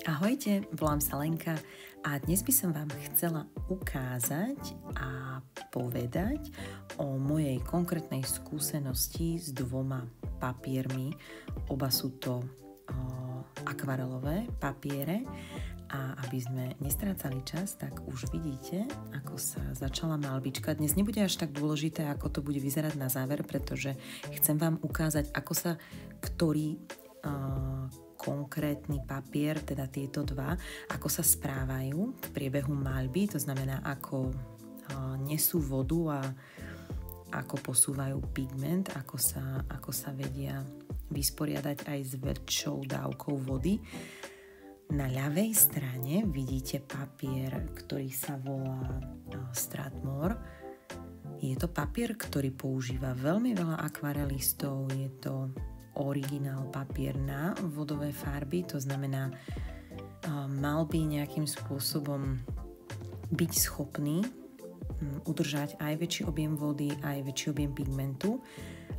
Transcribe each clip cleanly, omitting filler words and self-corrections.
Ahojte, volám sa Lenka a dnes by som vám chcela ukázať a povedať o mojej konkrétnej skúsenosti s dvoma papiermi. Oba sú to akvarelové papiere a aby sme nestrácali čas, tak už vidíte, ako sa začala malbička. Dnes nebude až tak dôležité, ako to bude vyzerať na záver, pretože chcem vám ukázať, ako sa ktorý konkrétny papier, teda tieto dva, ako sa správajú v priebehu maľby, to znamená, ako nesú vodu a ako posúvajú pigment, ako sa vedia vysporiadať aj s väčšou dávkou vody. Na ľavej strane vidíte papier, ktorý sa volá Strathmore. Je to papier, ktorý používa veľmi veľa akvarelistov, je to originál papier na vodové farby, to znamená, mal by nejakým spôsobom byť schopný udržať aj väčší objem vody, aj väčší objem pigmentu,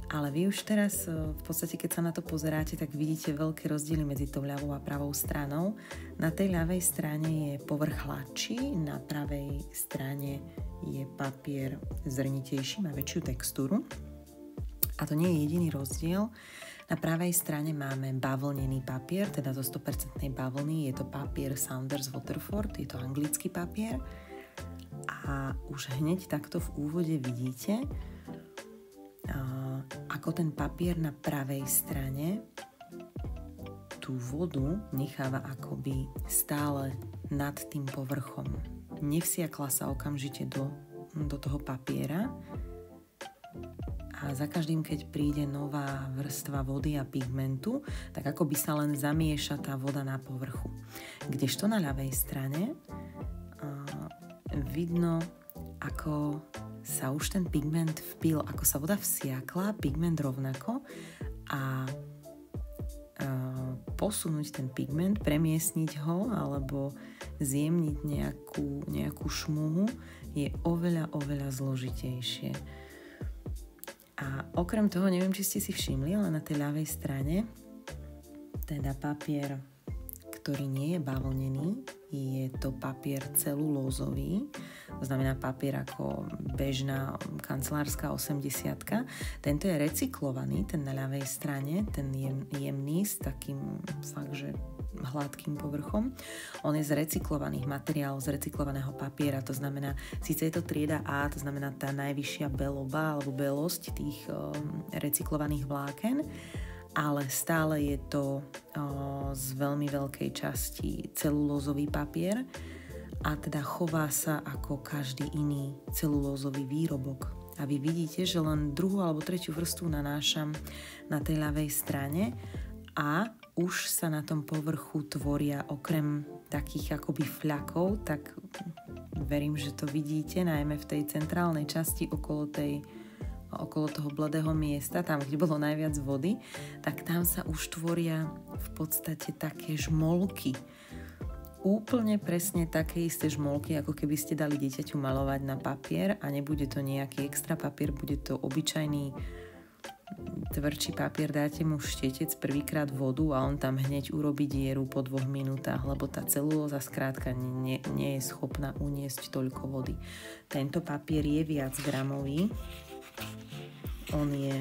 ale vy už teraz v podstate, keď sa na to pozeráte, tak vidíte veľké rozdiely medzi tou ľavou a pravou stranou. Na tej ľavej strane je povrch hladší, na pravej strane je papier zrnitejší, má väčšiu textúru. A to nie je jediný rozdiel. Na pravej strane máme bavlnený papier, teda zo 100% bavlny. Je to papier Saunders Waterford, je to anglický papier. A už hneď takto v úvode vidíte, ako ten papier na pravej strane tú vodu necháva akoby stále nad tým povrchom. Nevsiakla sa okamžite do toho papiera, a za každým, keď príde nová vrstva vody a pigmentu, tak ako by sa len zamieša tá voda na povrchu. Kdežto na ľavej strane vidno, ako sa už ten pigment vpil, ako sa voda vsiakla, pigment rovnako a posunúť ten pigment, premiesniť ho alebo zjemniť nejakú šmuhu je oveľa zložitejšie. A okrem toho, neviem, či ste si všimli, ale na tej ľavej strane, teda papier, ktorý nie je bavlnený, je to papier celulózový, to znamená papier ako bežná kancelárska 80-ka. Tento je recyklovaný, ten na ľavej strane, ten jemný s takým fakt, že hladkým povrchom. On je z recyklovaných materiálov, z recyklovaného papiera, to znamená, síce je to trieda A, to znamená tá najvyššia beloba alebo belosť tých recyklovaných vláken, ale stále je to z veľmi veľkej časti celulózový papier a teda chová sa ako každý iný celulózový výrobok. A vy vidíte, že len druhú alebo tretiu vrstvu nanášam na tej ľavej strane a už sa na tom povrchu tvoria okrem takých akoby fľakov, tak verím, že to vidíte, najmä v tej centrálnej časti okolo toho bledého miesta, tam, kde bolo najviac vody, tak tam sa už tvoria v podstate také žmolky. Úplne presne také isté žmolky, ako keby ste dali dieťaťu malovať na papier a nebude to nejaký extra papier, bude to obyčajný tvrdší papier, dáte mu štetec, prvýkrát vodu a on tam hneď urobí dieru po 2 minútach, lebo tá celulóza skrátka nie je schopná uniesť toľko vody. Tento papier je viac gramový, on je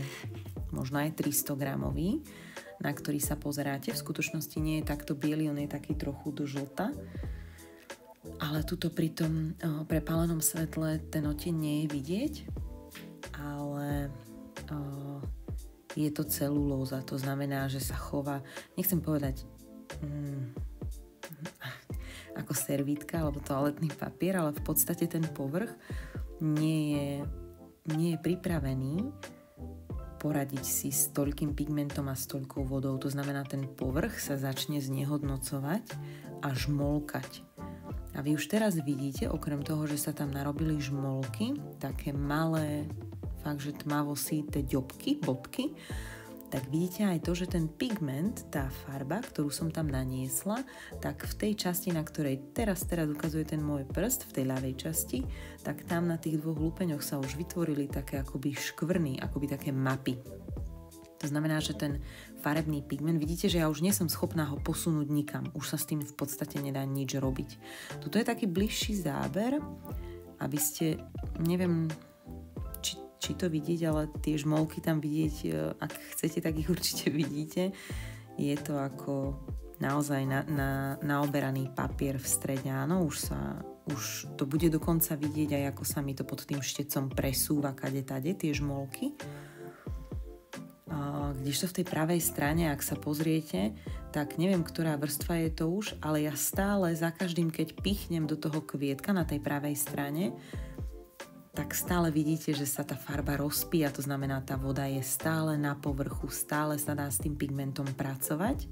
možno aj 300 gramový, na ktorý sa pozeráte. V skutočnosti nie je takto biely, on je taký trochu do žlta, ale tuto pri tom prepálenom svetle ten odtieň nie je vidieť, ale je to celulóza, to znamená, že sa chová, nechcem povedať ako servítka alebo toaletný papier, ale v podstate ten povrch nie je pripravený poradiť si s toľkým pigmentom a s toľkou vodou. To znamená, ten povrch sa začne znehodnocovať a žmolkať. A vy už teraz vidíte, okrem toho, že sa tam narobili žmolky, také malé, fakt, že tmavo síte ďobky, bodky, tak vidíte aj to, že ten pigment, tá farba, ktorú som tam naniesla, tak v tej časti, na ktorej teraz ukazuje ten môj prst, v tej ľavej časti, tak tam na tých 2 lupeňoch sa už vytvorili také akoby škvrny, akoby také mapy. To znamená, že ten farebný pigment, vidíte, že ja už nie som schopná ho posunúť nikam. Už sa s tým v podstate nedá nič robiť. Tuto je taký bližší záber, aby ste, neviem, či to vidieť, ale tie žmolky tam vidieť, ak chcete, tak ich určite vidíte. Je to ako naozaj naoberaný papier v strede. Áno, už to bude dokonca vidieť aj ako sa mi to pod tým štecom presúva kade-tade, tie žmolky. Kdežto v tej pravej strane, ak sa pozriete, tak neviem, ktorá vrstva je to už, ale ja stále za každým, keď pichnem do toho kvietka na tej pravej strane, tak stále vidíte, že sa tá farba rozpíja, to znamená, tá voda je stále na povrchu, stále sa dá s tým pigmentom pracovať.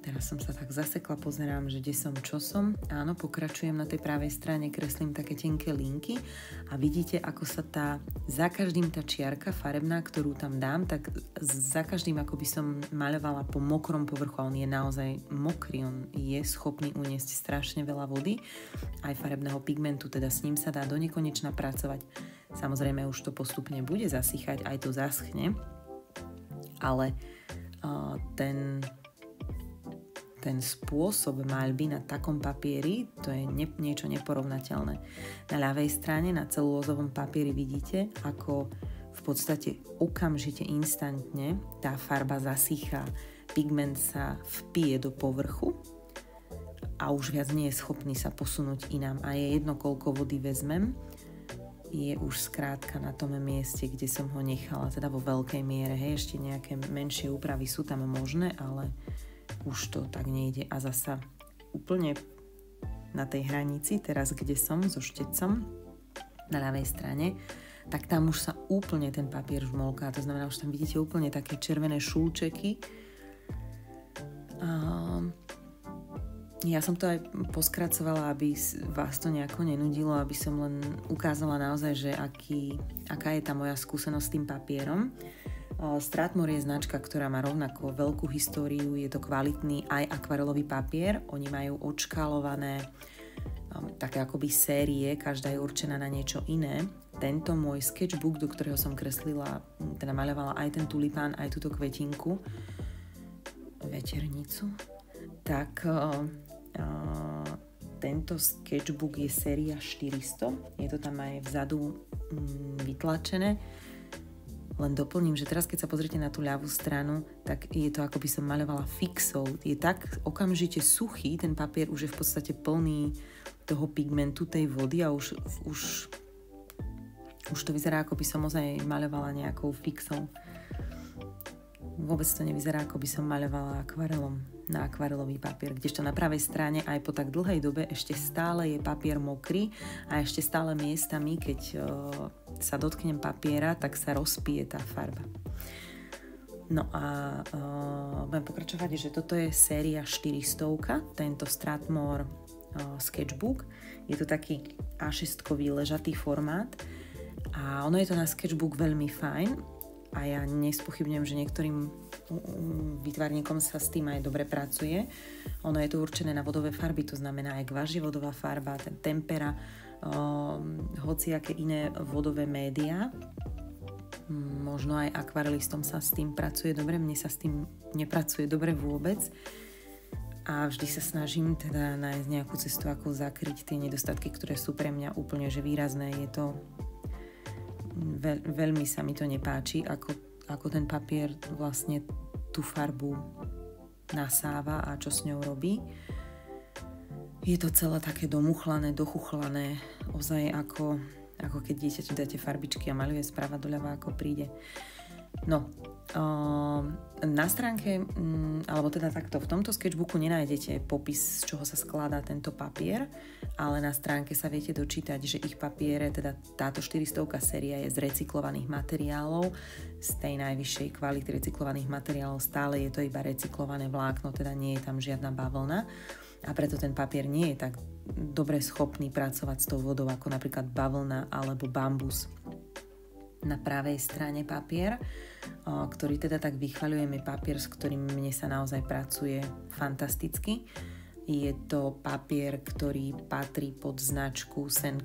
Teraz som sa tak zasekla, pozerám, že kde som, čo som. Áno, pokračujem na tej pravej strane, kreslím také tenké linky a vidíte, ako sa za každým tá čiarka farebná, ktorú tam dám, tak za každým, ako by som maľovala po mokrom povrchu, a on je naozaj mokrý, on je schopný uniesť strašne veľa vody, aj farebného pigmentu, teda s ním sa dá do nekonečna pracovať. Samozrejme, už to postupne bude zasychať, aj to zaschne, ale ten spôsob maľby na takom papieri, to je niečo neporovnateľné. Na ľavej strane, na celulózovom papieri vidíte, ako v podstate okamžite, instantne tá farba zasychá, pigment sa vpije do povrchu a už viac nie je schopný sa posunúť inám. A je jedno, koľko vody vezmem, je už skrátka na tom mieste, kde som ho nechala, teda vo veľkej miere. Hej, ešte nejaké menšie úpravy sú tam možné, ale už to tak nejde. A zasa úplne na tej hranici, teraz kde som so štecom na ľavej strane, tak tam už sa úplne ten papier žmolká. To znamená, už tam vidíte úplne také červené šúčeky. Ja som to aj poskracovala, aby vás to nejako nenudilo, aby som len ukázala naozaj, že aká je tá moja skúsenosť s tým papierom. Strathmore je značka, ktorá má rovnako veľkú históriu, je to kvalitný aj akvarelový papier, oni majú odškálované také akoby série, každá je určená na niečo iné. Tento môj sketchbook, do ktorého som kreslila, teda maľovala aj ten tulipán, aj túto kvetinku, veternicu, tak tento sketchbook je séria 400, je to tam aj vzadu vytlačené. Len doplním, že teraz keď sa pozrite na tú ľavú stranu, tak je to ako by som maľovala fixou. Je tak okamžite suchý, ten papier už je v podstate plný toho pigmentu, tej vody a už to vyzerá ako by som ozaj maľovala nejakou fixou. Vôbec to nevyzerá ako by som maľovala akvarelom na akvarelový papier, kdežto na pravej strane aj po tak dlhej dobe ešte stále je papier mokrý a ešte stále miestami, keď sa dotknem papiera, tak sa rozpije tá farba. No a budem pokračovať, že toto je séria 400, tento Strathmore sketchbook. Je to taký A6-kový ležatý formát a ono je to na sketchbook veľmi fajn a ja nespochybňujem, že niektorým výtvarníkom sa s tým aj dobre pracuje. Ono je to určené na vodové farby, to znamená aj gvaš je vodová farba, tempera, hociaké iné vodové médiá. Možno aj akvarelistom sa s tým pracuje dobre, mne sa s tým nepracuje dobre vôbec. A vždy sa snažím teda nájsť nejakú cestu, ako zakryť tie nedostatky, ktoré sú pre mňa úplne že výrazné. Je to veľmi sa mi to nepáči, ako ten papier vlastne tú farbu nasáva a čo s ňou robí. Je to celé také domuchlané, dochuchlané, ozaj ako keď dieťaťu dáte farbičky a maľuje sprava doľava, ako príde. No, na stránke, alebo teda takto, v tomto sketchbooku nenájdete popis, z čoho sa skladá tento papier, ale na stránke sa viete dočítať, že ich papiere, teda táto 400 séria je z recyklovaných materiálov, z tej najvyššej kvality recyklovaných materiálov, stále je to iba recyklované vlákno, teda nie je tam žiadna bavlna a preto ten papier nie je tak dobre schopný pracovať s tou vodou ako napríklad bavlna alebo bambus. Na pravej strane papier, ktorý teda tak vychvaľujem, je papier, s ktorým mne sa naozaj pracuje fantasticky. Je to papier, ktorý patrí pod značku St.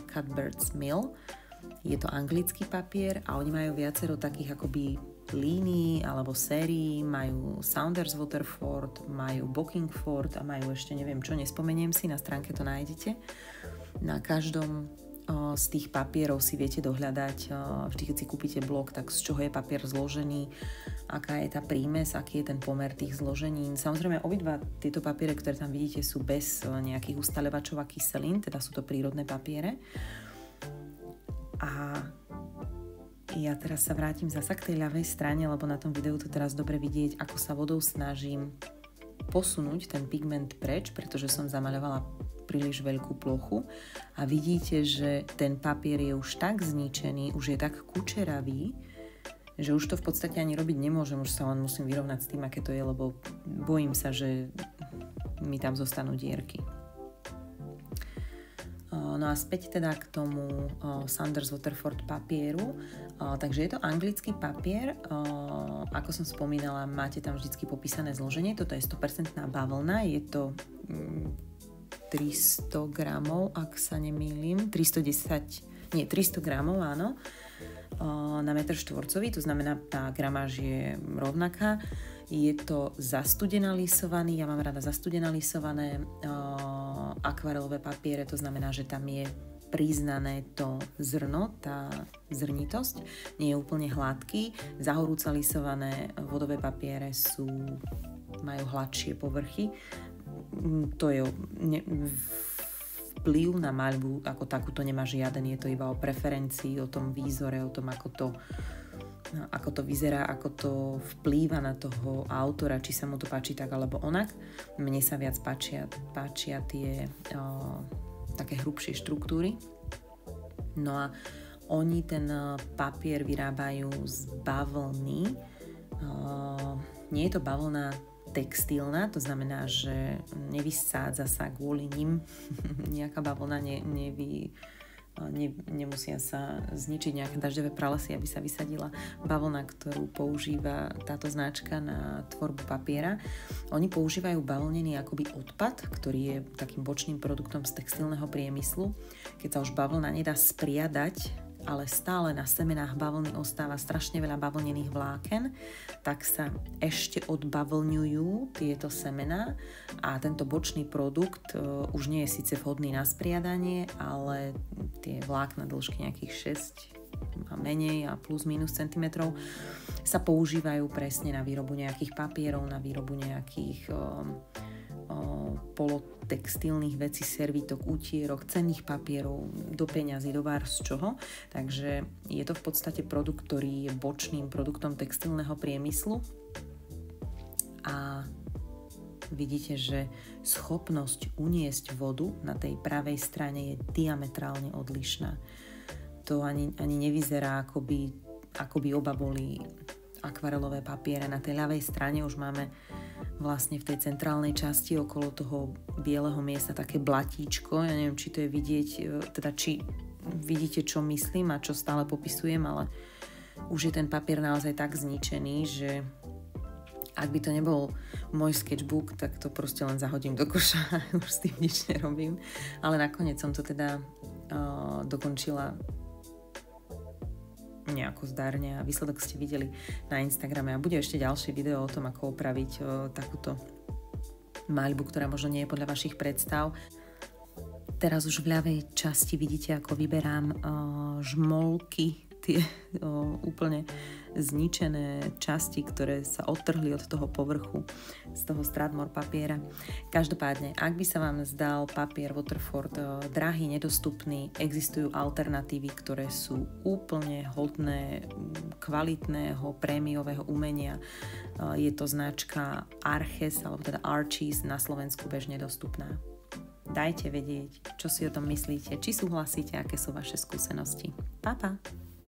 Cuthbert's Mill. Je to anglický papier a oni majú viacero takých akoby línií alebo sérií, majú Saunders Waterford, majú Bockingford a majú ešte neviem čo, nespomeniem si, na stránke to nájdete. Na každom z tých papierov si viete dohľadať, vždy keď si kúpite blok, tak z čoho je papier zložený, aká je tá prímes, aký je ten pomer tých zloženín. Samozrejme, obidva tieto papiere, ktoré tam vidíte, sú bez nejakých ustaľovačov a kyselín, teda sú to prírodné papiere. A ja teraz sa vrátim zasa k tej ľavej strane, lebo na tom videu to teraz dobre vidieť, ako sa vodou snažím posunúť ten pigment preč, pretože som zamaľovala príliš veľkú plochu a vidíte, že ten papier je už tak zničený, už je tak kučeravý, že už to v podstate ani robiť nemôžem, už sa len musím vyrovnať s tým, aké to je, lebo bojím sa, že mi tam zostanú dierky. No a späť teda k tomu Saunders Waterford papieru. Takže je to anglický papier, ako som spomínala, máte tam vždy popísané zloženie, toto je 100% bavlna, je to 300 gramov, ak sa nemýlim, 300 gramov, áno, na metr štvorcový, to znamená, tá gramáž je rovnaká. Je to zastudená lisovaný, ja mám rada zastudená lisované akvarelové papiere, to znamená, že tam je priznané to zrno, tá zrnitosť, nie je úplne hladký. Zahorúca lisované vodové papiere majú hladšie povrchy. To je vplyv na maľbu ako takúto nemá žiaden, je to iba o preferencii, o tom výzore, o tom, ako to vyzerá, ako to vplýva na toho autora, či sa mu to páči tak alebo onak. Mne sa viac páčia tie také hrubšie štruktúry. No a oni ten papier vyrábajú z bavlny. Nie je to bavlna textilná, to znamená, že nevysádza sa kvôli nim nejaká bavlna, nemusia sa zničiť nejaké dažďové pralesy, aby sa vysadila bavlna, ktorú používa táto značka na tvorbu papiera. Oni používajú bavlnený akoby odpad, ktorý je takým bočným produktom z textilného priemyslu. Keď sa už bavlna nedá spriadať, ale stále na semenách bavlny ostáva strašne veľa bavlnených vláken, tak sa ešte odbavlňujú tieto semená a tento bočný produkt už nie je síce vhodný na spriadanie, ale tie vlákna dĺžky nejakých 6 a menej a plus minus centimetrov sa používajú presne na výrobu nejakých papierov, na výrobu nejakých polotextilných vecí, servítok, utierok, cenných papierov, do peňazí, do vár z čoho. Takže je to v podstate produkt, ktorý je bočným produktom textilného priemyslu a vidíte, že schopnosť uniesť vodu na tej pravej strane je diametrálne odlišná. To ani nevyzerá, ako by oba boli akvarelové papiere. Na tej ľavej strane už máme vlastne v tej centrálnej časti okolo toho bieleho miesta také blatíčko. Ja neviem, či to je vidieť, teda či vidíte, čo myslím a čo stále popisujem, ale už je ten papier naozaj tak zničený, že ak by to nebol môj sketchbook, tak to proste len zahodím do koša a už s tým nič nerobím. Ale nakoniec som to teda dokončila nejako zdárne a výsledok ste videli na Instagrame a bude ešte ďalšie video o tom, ako opraviť takúto maľbu, ktorá možno nie je podľa vašich predstav. Teraz už v ľavej časti vidíte, ako vyberám žmolky, tie úplne zničené časti, ktoré sa odtrhli od toho povrchu z toho Strathmore papiera. Každopádne, ak by sa vám zdal papier Waterford drahý, nedostupný, existujú alternatívy, ktoré sú úplne hodné kvalitného prémiového umenia. Je to značka Arches, alebo teda Archies, na Slovensku bežne dostupná. Dajte vedieť, čo si o tom myslíte, či súhlasíte, aké sú vaše skúsenosti. Pa, pa!